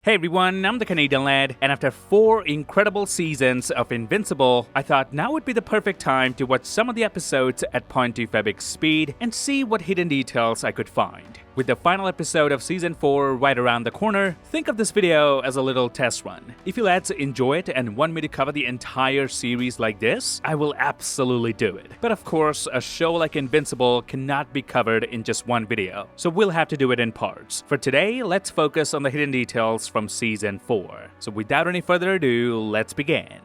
Hey everyone, I'm the Canadian Lad, and after 4 incredible seasons of Invincible, I thought now would be the perfect time to watch some of the episodes at 0.25x speed and see what hidden details I could find. With the final episode of Season 4 right around the corner, think of this video as a little test run. If you lads enjoy it and want me to cover the entire series like this, I will absolutely do it. But of course, a show like Invincible cannot be covered in just one video, so we'll have to do it in parts. For today, let's focus on the hidden details from Season 4. So without any further ado, let's begin.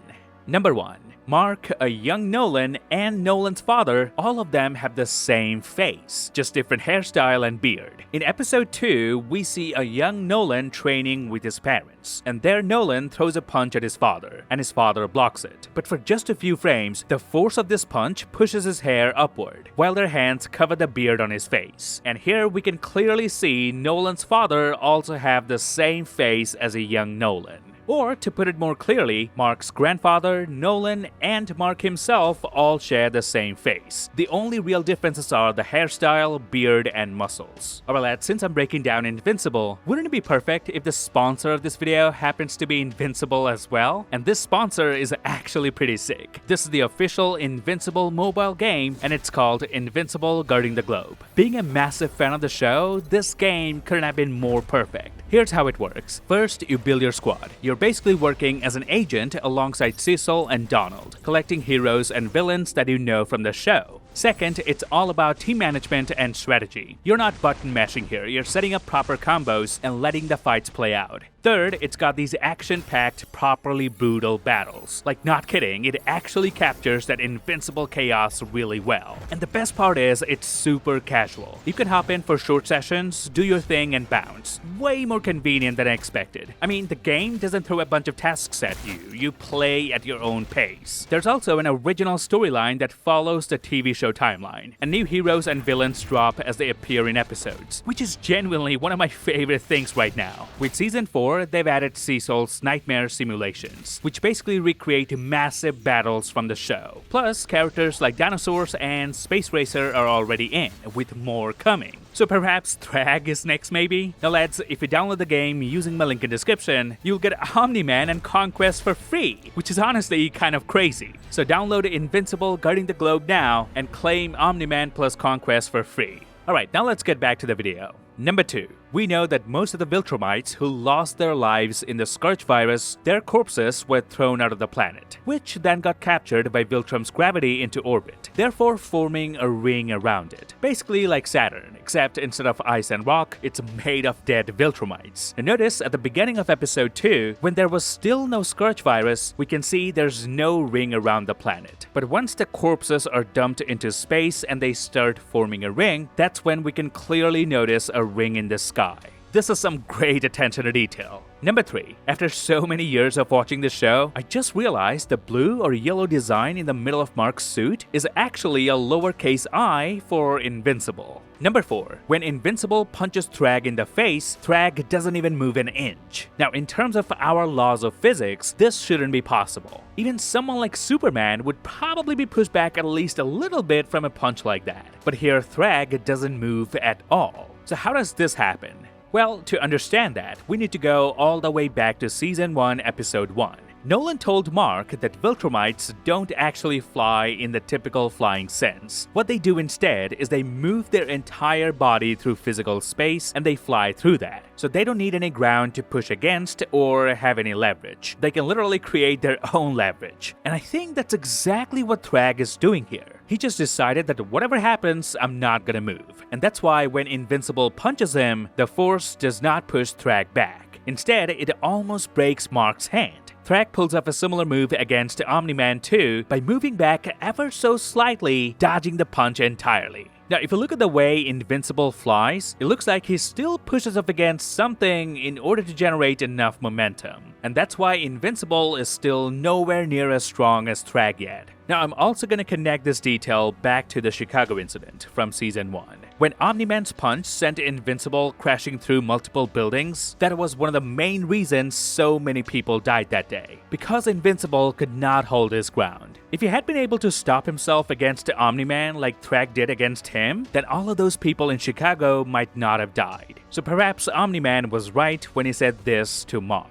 Number 1. Mark, a young Nolan, and Nolan's father, all of them have the same face, just different hairstyle and beard. In episode 2, we see a young Nolan training with his parents, and there Nolan throws a punch at his father, and his father blocks it. But for just a few frames, the force of this punch pushes his hair upward, while their hands cover the beard on his face. And here we can clearly see Nolan's father also have the same face as a young Nolan. Or, to put it more clearly, Mark's grandfather, Nolan, and Mark himself all share the same face. The only real differences are the hairstyle, beard, and muscles. Alright lads, since I'm breaking down Invincible, wouldn't it be perfect if the sponsor of this video happens to be Invincible as well? And this sponsor is actually pretty sick. This is the official Invincible mobile game, and it's called Invincible Guarding the Globe. Being a massive fan of the show, this game couldn't have been more perfect. Here's how it works. First, you build your squad. You're basically working as an agent alongside Cecil and Donald, collecting heroes and villains that you know from the show. Second, it's all about team management and strategy. You're not button mashing here, you're setting up proper combos and letting the fights play out. Third, it's got these action-packed, properly brutal battles. Like, not kidding, it actually captures that invincible chaos really well. And the best part is, it's super casual. You can hop in for short sessions, do your thing and bounce. Way more convenient than I expected. I mean, the game doesn't throw a bunch of tasks at you, you play at your own pace. There's also an original storyline that follows the TV show timeline, and new heroes and villains drop as they appear in episodes, which is genuinely one of my favorite things right now. With Season 4, they've added Cecil's nightmare simulations, which basically recreate massive battles from the show. Plus, characters like dinosaurs and Space Racer are already in, with more coming. So perhaps Thragg is next maybe? Now lads, if you download the game using my link in description, you'll get Omni-Man and Conquest for free, which is honestly kind of crazy. So download Invincible Guarding the Globe now and claim Omni-Man plus Conquest for free. Alright, now let's get back to the video. Number 2. We know that most of the Viltrumites who lost their lives in the Scourge virus, their corpses were thrown out of the planet, which then got captured by Viltrum's gravity into orbit, therefore forming a ring around it. Basically like Saturn, except instead of ice and rock, it's made of dead Viltrumites. And notice at the beginning of episode 2, when there was still no Scourge virus, we can see there's no ring around the planet. But once the corpses are dumped into space and they start forming a ring, that's when we can clearly notice a ring in the sky. This is some great attention to detail. Number 3. After so many years of watching the show, I just realized the blue or yellow design in the middle of Mark's suit is actually a lowercase I for Invincible. Number 4. When Invincible punches Thragg in the face, Thragg doesn't even move an inch. Now, in terms of our laws of physics, this shouldn't be possible. Even someone like Superman would probably be pushed back at least a little bit from a punch like that. But here, Thragg doesn't move at all. So how does this happen? Well, to understand that, we need to go all the way back to Season 1, Episode 1. Nolan told Mark that Viltrumites don't actually fly in the typical flying sense. What they do instead is they move their entire body through physical space and they fly through that. So they don't need any ground to push against or have any leverage. They can literally create their own leverage. And I think that's exactly what Thragg is doing here. He just decided that whatever happens, I'm not gonna move. And that's why when Invincible punches him, the force does not push Thragg back. Instead, it almost breaks Mark's hand. Thragg pulls off a similar move against Omni-Man 2 by moving back ever so slightly, dodging the punch entirely. Now, if you look at the way Invincible flies, it looks like he still pushes up against something in order to generate enough momentum. And that's why Invincible is still nowhere near as strong as Thragg yet. Now, I'm also going to connect this detail back to the Chicago incident from Season 1. When Omni-Man's punch sent Invincible crashing through multiple buildings, that was one of the main reasons so many people died that day, because Invincible could not hold his ground. If he had been able to stop himself against Omni-Man like Thragg did against him, then all of those people in Chicago might not have died. So perhaps Omni-Man was right when he said this to Mark.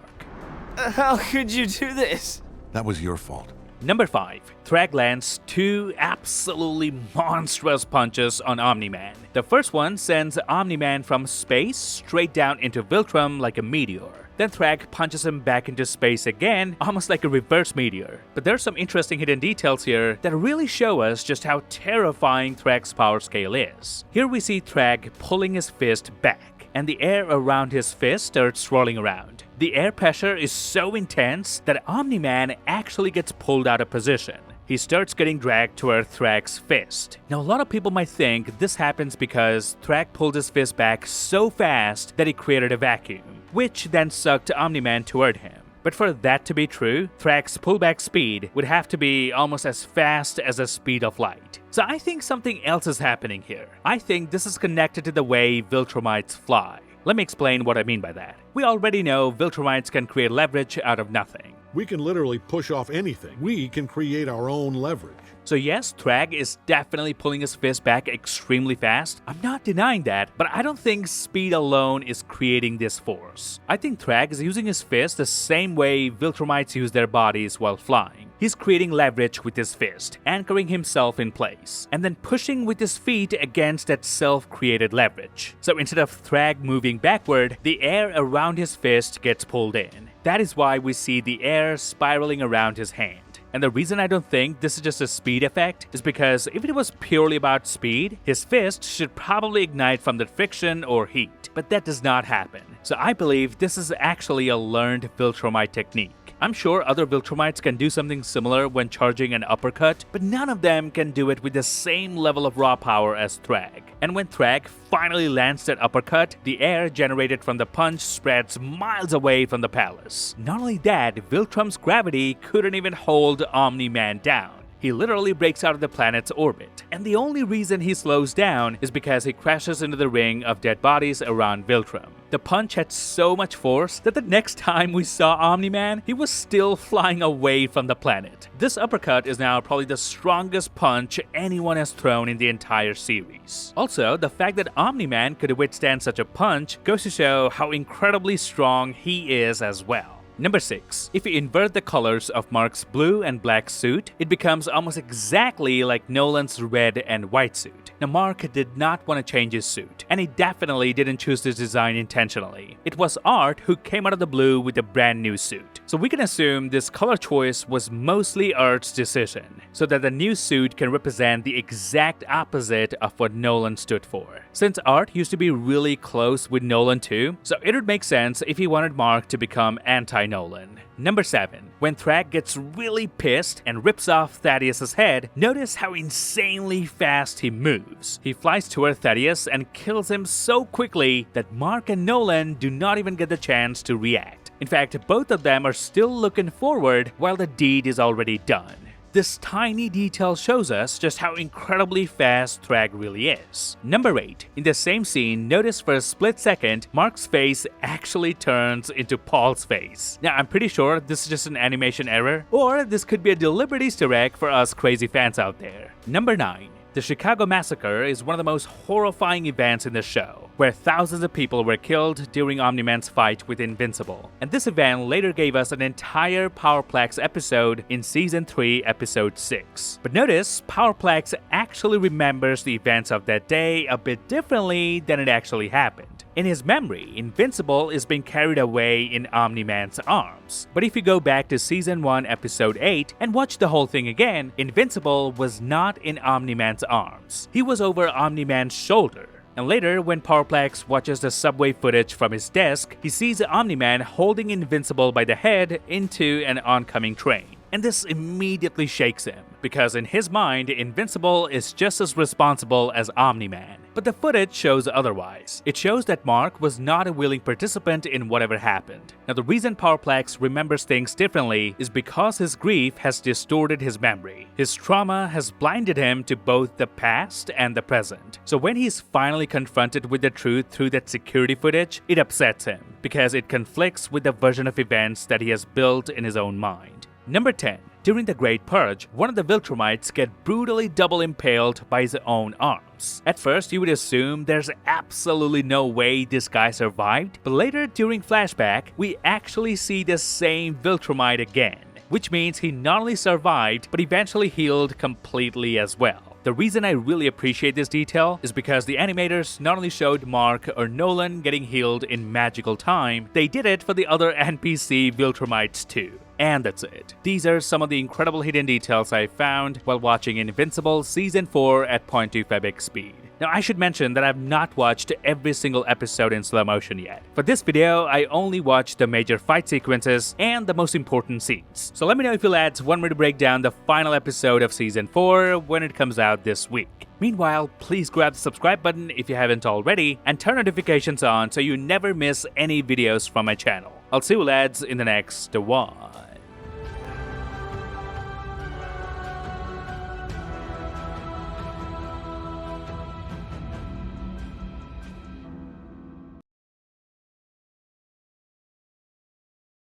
How could you do this? That was your fault. Number 5. Thragg lands 2 absolutely monstrous punches on Omni-Man. The first one sends Omni-Man from space straight down into Viltrum like a meteor. Then Thragg punches him back into space again, almost like a reverse meteor. But there's some interesting hidden details here that really show us just how terrifying Thragg's power scale is. Here we see Thragg pulling his fist back, and the air around his fist starts swirling around. The air pressure is so intense that Omni-Man actually gets pulled out of position. He starts getting dragged toward Thragg's fist. Now, a lot of people might think this happens because Thragg pulled his fist back so fast that he created a vacuum, which then sucked Omni-Man toward him. But for that to be true, Thragg's pullback speed would have to be almost as fast as the speed of light. So I think something else is happening here. I think this is connected to the way Viltrumites fly. Let me explain what I mean by that. We already know Viltrumites can create leverage out of nothing. We can literally push off anything. We can create our own leverage. So yes, Thragg is definitely pulling his fist back extremely fast. I'm not denying that, but I don't think speed alone is creating this force. I think Thragg is using his fist the same way Viltrumites use their bodies while flying. He's creating leverage with his fist, anchoring himself in place, and then pushing with his feet against that self-created leverage. So instead of Thragg moving backward, the air around his fist gets pulled in. That is why we see the air spiraling around his hand. And the reason I don't think this is just a speed effect is because if it was purely about speed, his fist should probably ignite from the friction or heat, but that does not happen. So I believe this is actually a learned Viltrumite technique. I'm sure other Viltrumites can do something similar when charging an uppercut, but none of them can do it with the same level of raw power as Thragg. And when Thragg finally lands that uppercut, the air generated from the punch spreads miles away from the palace. Not only that, Viltrum's gravity couldn't even hold Omni-Man down. He literally breaks out of the planet's orbit, and the only reason he slows down is because he crashes into the ring of dead bodies around Viltrum. The punch had so much force that the next time we saw Omni-Man, he was still flying away from the planet. This uppercut is now probably the strongest punch anyone has thrown in the entire series. Also, the fact that Omni-Man could withstand such a punch goes to show how incredibly strong he is as well. Number 6. If you invert the colors of Mark's blue and black suit, it becomes almost exactly like Nolan's red and white suit. Now, Mark did not want to change his suit, and he definitely didn't choose this design intentionally. It was Art who came out of the blue with a brand new suit. So we can assume this color choice was mostly Art's decision, so that the new suit can represent the exact opposite of what Nolan stood for. Since Art used to be really close with Nolan too, so it would make sense if he wanted Mark to become anti-Nolan. Number 7. When Thragg gets really pissed and rips off Thaddeus' head, notice how insanely fast he moves. He flies toward Thaddeus and kills him so quickly that Mark and Nolan do not even get the chance to react. In fact, both of them are still looking forward while the deed is already done. This tiny detail shows us just how incredibly fast Thragg really is. Number 8. In the same scene, notice for a split second, Mark's face actually turns into Paul's face. Now, I'm pretty sure this is just an animation error, or this could be a deliberate Easter egg for us crazy fans out there. Number 9. The Chicago Massacre is one of the most horrifying events in the show, where thousands of people were killed during Omni-Man's fight with Invincible. And this event later gave us an entire Powerplex episode in Season 3, Episode 6. But notice, Powerplex actually remembers the events of that day a bit differently than it actually happened. In his memory, Invincible is being carried away in Omni-Man's arms. But if you go back to Season 1, Episode 8 and watch the whole thing again, Invincible was not in Omni-Man's arms. He was over Omni-Man's shoulder. And later, when Powerplex watches the subway footage from his desk, he sees Omni-Man holding Invincible by the head into an oncoming train. And this immediately shakes him, because in his mind, Invincible is just as responsible as Omni-Man. But the footage shows otherwise. It shows that Mark was not a willing participant in whatever happened. Now, the reason Powerplex remembers things differently is because his grief has distorted his memory. His trauma has blinded him to both the past and the present. So when he's finally confronted with the truth through that security footage, it upsets him because it conflicts with the version of events that he has built in his own mind. Number 10. During the Great Purge, one of the Viltrumites get brutally double impaled by his own arms. At first, you would assume there's absolutely no way this guy survived, but later during flashback, we actually see the same Viltrumite again, which means he not only survived, but eventually healed completely as well. The reason I really appreciate this detail is because the animators not only showed Mark or Nolan getting healed in magical time, they did it for the other NPC Viltrumites too. And that's it. These are some of the incredible hidden details I found while watching Invincible Season 4 at 0.25x speed. Now, I should mention that I've not watched every single episode in slow motion yet. For this video, I only watched the major fight sequences and the most important scenes. So let me know if you lads want me to break down the final episode of Season 4 when it comes out this week. Meanwhile, please grab the subscribe button if you haven't already and turn notifications on so you never miss any videos from my channel. I'll see you lads in the next one.